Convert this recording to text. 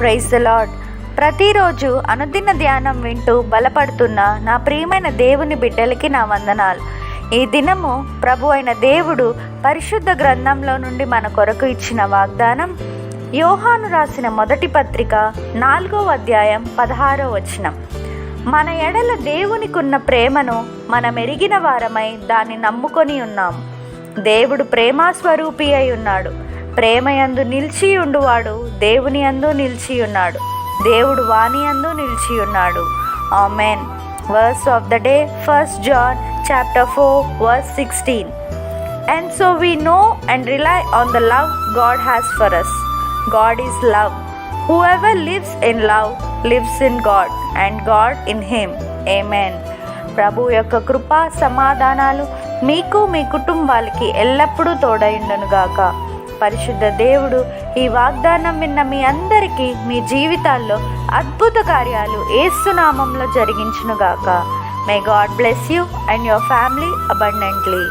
Praise the lord. ప్రతిరోజు అనుదిన ధ్యానం వింటూ బలపడుతున్న నా ప్రియమైన దేవుని బిడ్డలకి నా వందనాలు. ఈ దినము ప్రభు అయిన దేవుడు పరిశుద్ధ గ్రంథంలో నుండి మన కొరకు ఇచ్చిన వాగ్దానం యోహాను రాసిన మొదటి పత్రిక 4వ అధ్యాయం 16వ వచనం. మన ఎడల దేవునికున్న ప్రేమను మనం ఎరిగిన వారమై దాన్ని నమ్ముకొని ఉన్నాము. దేవుడు ప్రేమాస్వరూపి అయి ఉన్నాడు. ప్రేమయందు నిలిచి ఉండువాడు దేవుని యందు నిలిచి ఉన్నాడు, దేవుడు వాని యందు నిలిచి ఉన్నాడు. Amen. Verse of the day, 1 John chapter 4 verse 16. And so we know and rely on the love God has for us. God is love. Whoever lives in love lives in God and God in him. Amen. ప్రభు యొక్క కృప సమాధానాలు మీకు మీ కుటుంబాలకి ఎల్లప్పుడూ తోడైండునుగాక. పరిశుద్ధ దేవుడు ఈ వాగ్దానం విన్న మీ అందరికీ మీ జీవితాల్లో అద్భుత కార్యాలు యేసు నామములో జరిగించునుగాక. May God bless you and your family abundantly.